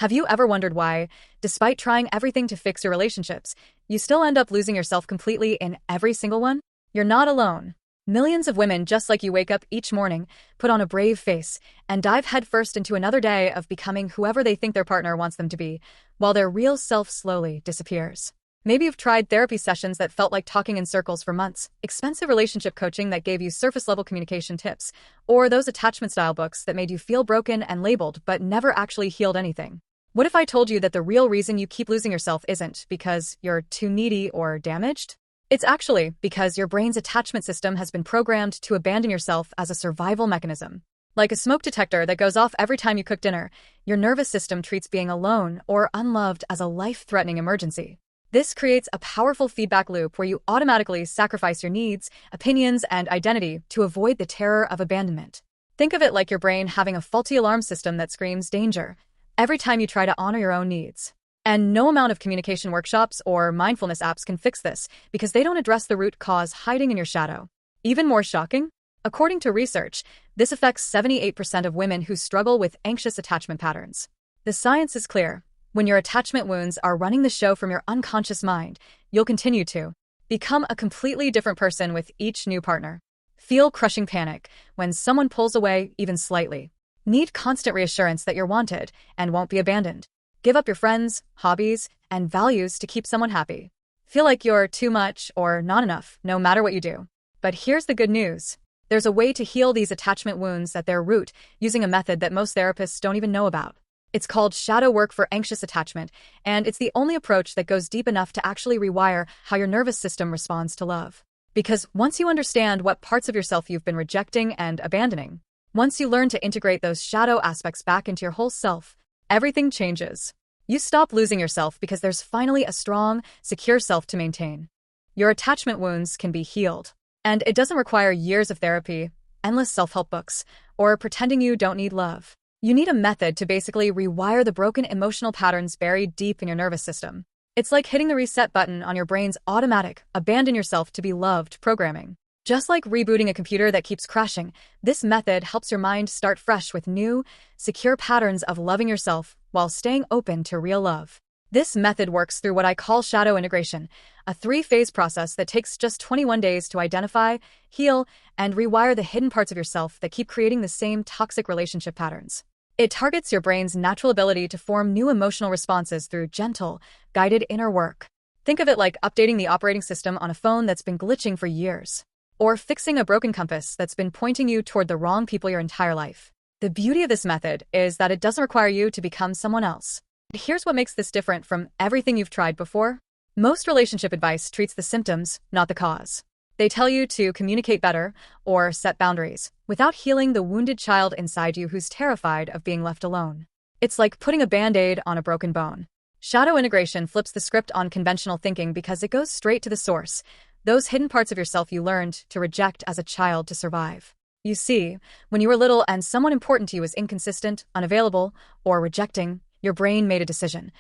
Have you ever wondered why, despite trying everything to fix your relationships, you still end up losing yourself completely in every single one? You're not alone. Millions of women just like you wake up each morning, put on a brave face, and dive headfirst into another day of becoming whoever they think their partner wants them to be, while their real self slowly disappears. Maybe you've tried therapy sessions that felt like talking in circles for months, expensive relationship coaching that gave you surface-level communication tips, or those attachment-style books that made you feel broken and labeled but never actually healed anything. What if I told you that the real reason you keep losing yourself isn't because you're too needy or damaged? It's actually because your brain's attachment system has been programmed to abandon yourself as a survival mechanism. Like a smoke detector that goes off every time you cook dinner, your nervous system treats being alone or unloved as a life-threatening emergency. This creates a powerful feedback loop where you automatically sacrifice your needs, opinions, and identity to avoid the terror of abandonment. Think of it like your brain having a faulty alarm system that screams danger every time you try to honor your own needs. And no amount of communication workshops or mindfulness apps can fix this because they don't address the root cause hiding in your shadow. Even more shocking, according to research, this affects 78% of women who struggle with anxious attachment patterns. The science is clear. When your attachment wounds are running the show from your unconscious mind, you'll continue to become a completely different person with each new partner. Feel crushing panic when someone pulls away even slightly. Need constant reassurance that you're wanted and won't be abandoned. Give up your friends, hobbies, and values to keep someone happy. Feel like you're too much or not enough, no matter what you do. But here's the good news. There's a way to heal these attachment wounds at their root using a method that most therapists don't even know about. It's called shadow work for anxious attachment, and it's the only approach that goes deep enough to actually rewire how your nervous system responds to love. Because once you understand what parts of yourself you've been rejecting and abandoning, once you learn to integrate those shadow aspects back into your whole self, everything changes. You stop losing yourself because there's finally a strong, secure self to maintain. Your attachment wounds can be healed. And it doesn't require years of therapy, endless self-help books, or pretending you don't need love. You need a method to basically rewire the broken emotional patterns buried deep in your nervous system. It's like hitting the reset button on your brain's automatic, abandon yourself to be loved programming. Just like rebooting a computer that keeps crashing, this method helps your mind start fresh with new, secure patterns of loving yourself while staying open to real love. This method works through what I call shadow integration, a 3-phase process that takes just 21 days to identify, heal, and rewire the hidden parts of yourself that keep creating the same toxic relationship patterns. It targets your brain's natural ability to form new emotional responses through gentle, guided inner work. Think of it like updating the operating system on a phone that's been glitching for years, or fixing a broken compass that's been pointing you toward the wrong people your entire life. The beauty of this method is that it doesn't require you to become someone else. Here's what makes this different from everything you've tried before. Most relationship advice treats the symptoms, not the cause. They tell you to communicate better or set boundaries without healing the wounded child inside you who's terrified of being left alone. It's like putting a Band-Aid on a broken bone. Shadow integration flips the script on conventional thinking because it goes straight to the source, those hidden parts of yourself you learned to reject as a child to survive. You see, when you were little and someone important to you was inconsistent, unavailable, or rejecting, your brain made a decision.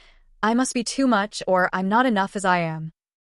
I must be too much or I'm not enough as I am.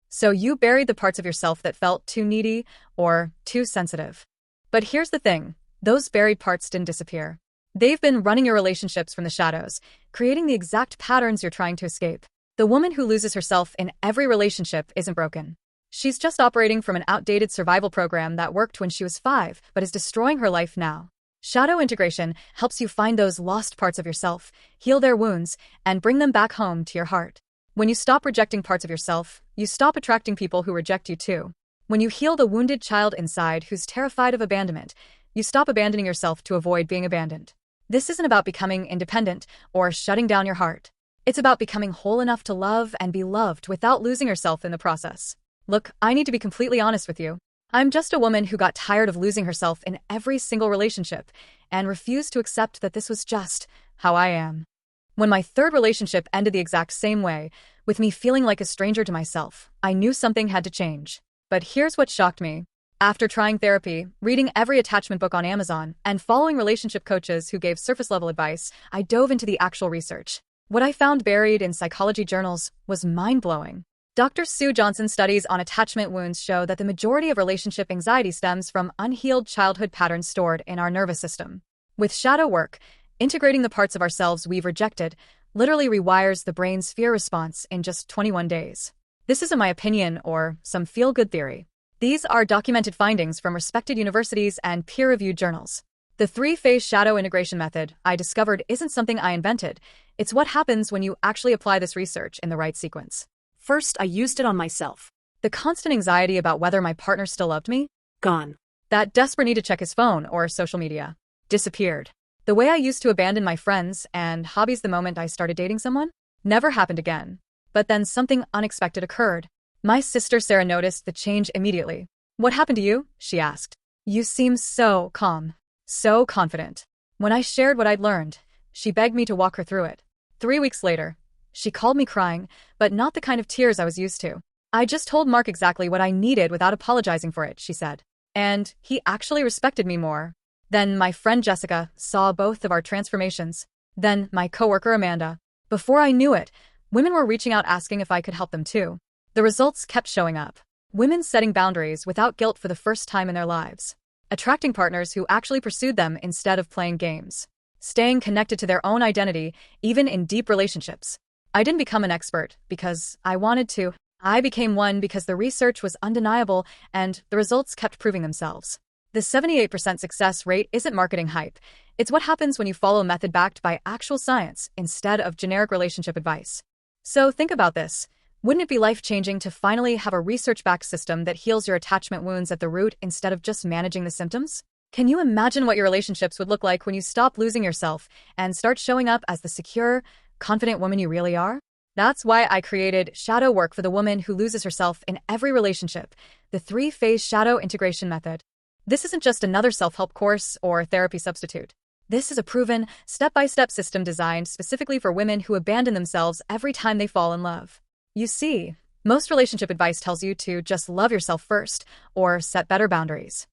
So you buried the parts of yourself that felt too needy or too sensitive. But here's the thing, those buried parts didn't disappear. They've been running your relationships from the shadows, creating the exact patterns you're trying to escape. The woman who loses herself in every relationship isn't broken. She's just operating from an outdated survival program that worked when she was 5, but is destroying her life now. Shadow integration helps you find those lost parts of yourself, heal their wounds, and bring them back home to your heart. When you stop rejecting parts of yourself, you stop attracting people who reject you too. When you heal the wounded child inside who's terrified of abandonment, you stop abandoning yourself to avoid being abandoned. This isn't about becoming independent or shutting down your heart. It's about becoming whole enough to love and be loved without losing yourself in the process. Look, I need to be completely honest with you. I'm just a woman who got tired of losing herself in every single relationship and refused to accept that this was just how I am. When my 3rd relationship ended the exact same way, with me feeling like a stranger to myself, I knew something had to change. But here's what shocked me. After trying therapy, reading every attachment book on Amazon, and following relationship coaches who gave surface-level advice, I dove into the actual research. What I found buried in psychology journals was mind-blowing. Dr. Sue Johnson's studies on attachment wounds show that the majority of relationship anxiety stems from unhealed childhood patterns stored in our nervous system. With shadow work, integrating the parts of ourselves we've rejected, literally rewires the brain's fear response in just 21 days. This isn't my opinion or some feel-good theory. These are documented findings from respected universities and peer-reviewed journals. The three-phase shadow integration method I discovered isn't something I invented. It's what happens when you actually apply this research in the right sequence. First, I used it on myself. The constant anxiety about whether my partner still loved me? Gone. That desperate need to check his phone or social media? Disappeared. The way I used to abandon my friends and hobbies the moment I started dating someone? Never happened again. But then something unexpected occurred. My sister Sarah noticed the change immediately. "What happened to you?" she asked. "You seem so calm, so confident." When I shared what I'd learned, she begged me to walk her through it. 3 weeks later, she called me crying, but not the kind of tears I was used to. "I just told Mark exactly what I needed without apologizing for it," she said. "And he actually respected me more." Then my friend Jessica saw both of our transformations. Then my coworker Amanda. Before I knew it, women were reaching out asking if I could help them too. The results kept showing up. Women setting boundaries without guilt for the first time in their lives. Attracting partners who actually pursued them instead of playing games. Staying connected to their own identity, even in deep relationships. I didn't become an expert because I wanted to. I became one because the research was undeniable and the results kept proving themselves. The 78% success rate isn't marketing hype. It's what happens when you follow a method backed by actual science instead of generic relationship advice. So think about this. Wouldn't it be life-changing to finally have a research-backed system that heals your attachment wounds at the root instead of just managing the symptoms? Can you imagine what your relationships would look like when you stop losing yourself and start showing up as the secure, confident woman you really are? That's why I created Shadow Work for the woman who loses herself in every relationship, the three-phase shadow integration method. This isn't just another self-help course or therapy substitute. This is a proven, step-by-step system designed specifically for women who abandon themselves every time they fall in love. You see, most relationship advice tells you to just love yourself first or set better boundaries.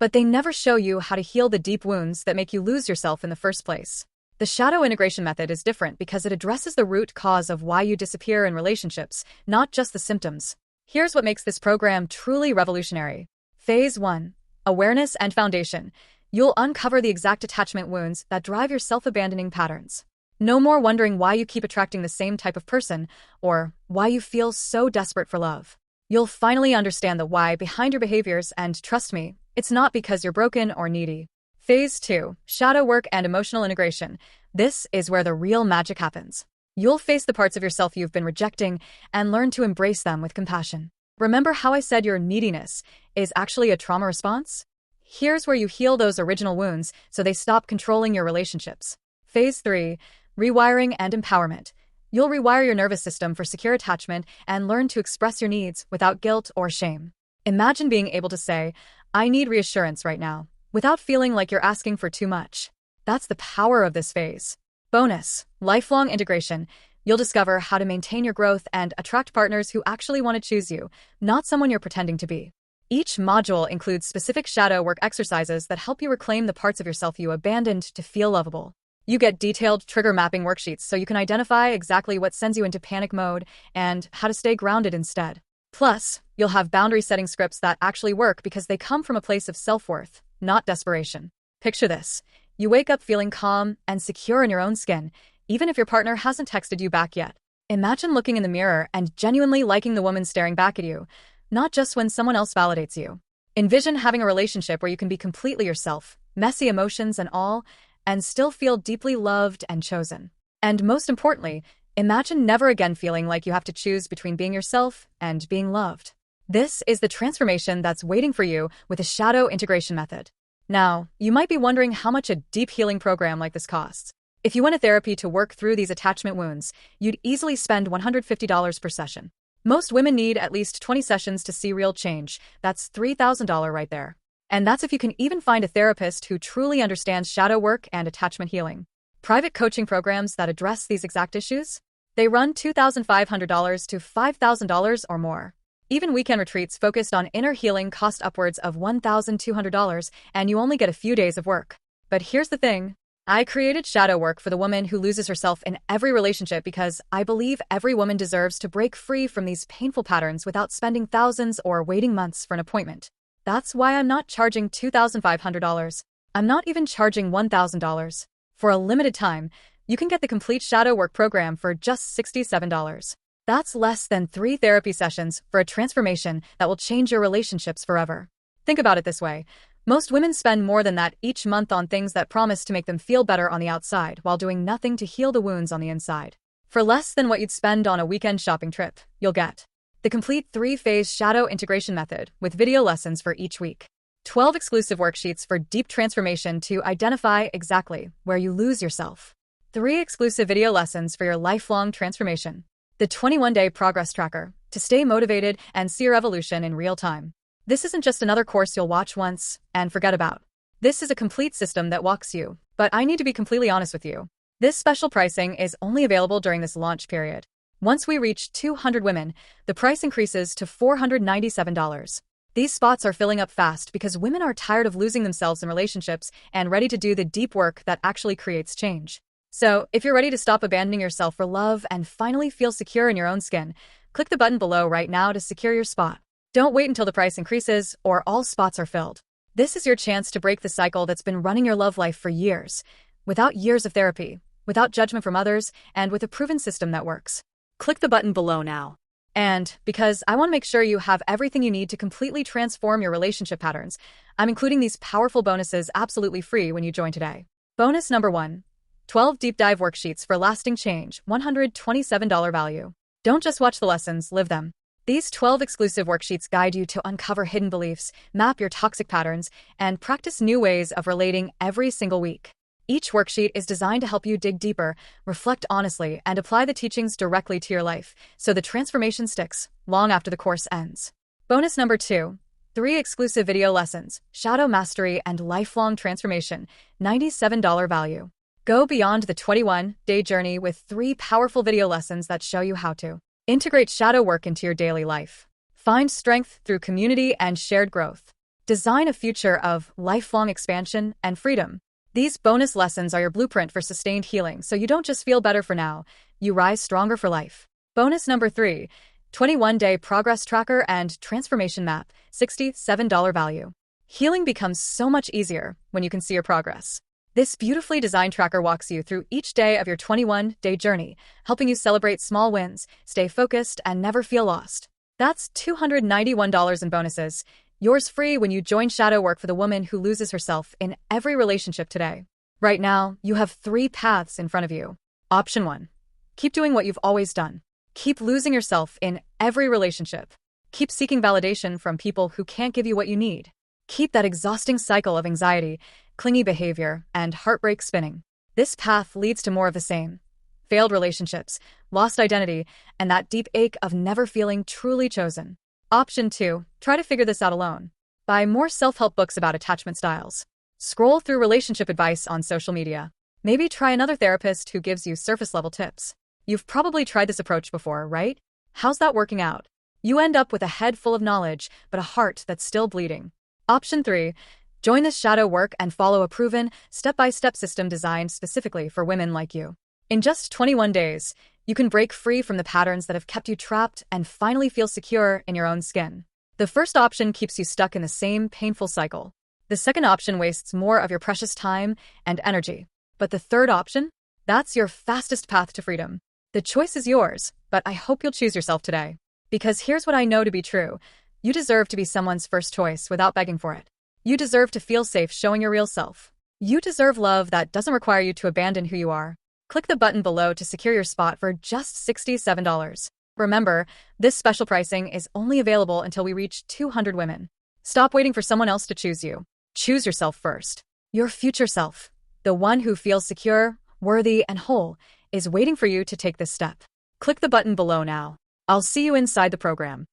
But they never show you how to heal the deep wounds that make you lose yourself in the first place. The shadow integration method is different because it addresses the root cause of why you disappear in relationships, not just the symptoms. Here's what makes this program truly revolutionary. Phase 1. Awareness and foundation. You'll uncover the exact attachment wounds that drive your self-abandoning patterns. No more wondering why you keep attracting the same type of person or why you feel so desperate for love. You'll finally understand the why behind your behaviors, and trust me, it's not because you're broken or needy. Phase 2. Shadow work and emotional integration. This is where the real magic happens. You'll face the parts of yourself you've been rejecting and learn to embrace them with compassion. Remember how I said your neediness is actually a trauma response? Here's where you heal those original wounds so they stop controlling your relationships. Phase 3. Rewiring and empowerment. You'll rewire your nervous system for secure attachment and learn to express your needs without guilt or shame. Imagine being able to say, "I need reassurance right now," without feeling like you're asking for too much. That's the power of this phase. Bonus, lifelong integration. You'll discover how to maintain your growth and attract partners who actually want to choose you, not someone you're pretending to be. Each module includes specific shadow work exercises that help you reclaim the parts of yourself you abandoned to feel lovable. You get detailed trigger mapping worksheets so you can identify exactly what sends you into panic mode and how to stay grounded instead. Plus, you'll have boundary setting scripts that actually work because they come from a place of self-worth, not desperation. Picture this. You wake up feeling calm and secure in your own skin, even if your partner hasn't texted you back yet. Imagine looking in the mirror and genuinely liking the woman staring back at you, not just when someone else validates you. Envision having a relationship where you can be completely yourself, messy emotions and all, and still feel deeply loved and chosen. And most importantly, imagine never again feeling like you have to choose between being yourself and being loved. This is the transformation that's waiting for you with the shadow integration method. Now, you might be wondering how much a deep healing program like this costs. If you went to therapy to work through these attachment wounds, you'd easily spend $150 per session. Most women need at least 20 sessions to see real change. That's $3,000 right there. And that's if you can even find a therapist who truly understands shadow work and attachment healing. Private coaching programs that address these exact issues? They run $2,500 to $5,000 or more. Even weekend retreats focused on inner healing cost upwards of $1,200, and you only get a few days of work. But here's the thing. I created shadow work for the woman who loses herself in every relationship because I believe every woman deserves to break free from these painful patterns without spending thousands or waiting months for an appointment. That's why I'm not charging $2,500. I'm not even charging $1,000. For a limited time, You can get the complete shadow work program for just $67. That's less than 3 therapy sessions for a transformation that will change your relationships forever. Think about it this way. Most women spend more than that each month on things that promise to make them feel better on the outside while doing nothing to heal the wounds on the inside. For less than what you'd spend on a weekend shopping trip, you'll get the complete 3-phase shadow integration method with video lessons for each week. 12 exclusive worksheets for deep transformation to identify exactly where you lose yourself. 3 exclusive video lessons for your lifelong transformation. The 21-day progress tracker to stay motivated and see your evolution in real time. This isn't just another course you'll watch once and forget about. This is a complete system that walks you, but I need to be completely honest with you. This special pricing is only available during this launch period. Once we reach 200 women, the price increases to $497. These spots are filling up fast because women are tired of losing themselves in relationships and ready to do the deep work that actually creates change. So, if you're ready to stop abandoning yourself for love and finally feel secure in your own skin, click the button below right now to secure your spot. Don't wait until the price increases or all spots are filled. This is your chance to break the cycle that's been running your love life for years, without years of therapy, without judgment from others, and with a proven system that works. Click the button below now. And because I want to make sure you have everything you need to completely transform your relationship patterns, I'm including these powerful bonuses absolutely free when you join today. Bonus number 1. 12 deep dive worksheets for lasting change, $127 value. Don't just watch the lessons, live them. These 12 exclusive worksheets guide you to uncover hidden beliefs, map your toxic patterns, and practice new ways of relating every single week. Each worksheet is designed to help you dig deeper, reflect honestly, and apply the teachings directly to your life, so the transformation sticks long after the course ends. Bonus number 2. 3 exclusive video lessons, shadow mastery and lifelong transformation, $97 value. Go beyond the 21-day journey with 3 powerful video lessons that show you how to integrate shadow work into your daily life. Find strength through community and shared growth. Design a future of lifelong expansion and freedom. These bonus lessons are your blueprint for sustained healing, so you don't just feel better for now, you rise stronger for life. Bonus number 3, 21-day progress tracker and transformation map, $67 value. Healing becomes so much easier when you can see your progress. This beautifully designed tracker walks you through each day of your 21-day journey, helping you celebrate small wins, stay focused, and never feel lost. That's $291 in bonuses, yours free when you join Shadow Work for the woman who loses herself in every relationship today. Right now, you have 3 paths in front of you. Option 1. Keep doing what you've always done. Keep losing yourself in every relationship. Keep seeking validation from people who can't give you what you need. Keep that exhausting cycle of anxiety, clingy behavior, and heartbreak spinning. This path leads to more of the same. Failed relationships, lost identity, and that deep ache of never feeling truly chosen. Option 2. Try to figure this out alone. Buy more self-help books about attachment styles. Scroll through relationship advice on social media. Maybe try another therapist who gives you surface-level tips. You've probably tried this approach before, right? How's that working out? You end up with a head full of knowledge, but a heart that's still bleeding. Option 3. Join this shadow work and follow a proven, step-by-step system designed specifically for women like you. In just 21 days, you can break free from the patterns that have kept you trapped and finally feel secure in your own skin. The first option keeps you stuck in the same painful cycle. The second option wastes more of your precious time and energy. But the third option? That's your fastest path to freedom. The choice is yours, but I hope you'll choose yourself today. Because here's what I know to be true. You deserve to be someone's first choice without begging for it. You deserve to feel safe showing your real self. You deserve love that doesn't require you to abandon who you are. Click the button below to secure your spot for just $67. Remember, this special pricing is only available until we reach 200 women. Stop waiting for someone else to choose you. Choose yourself first. Your future self, the one who feels secure, worthy, and whole, is waiting for you to take this step. Click the button below now. I'll see you inside the program.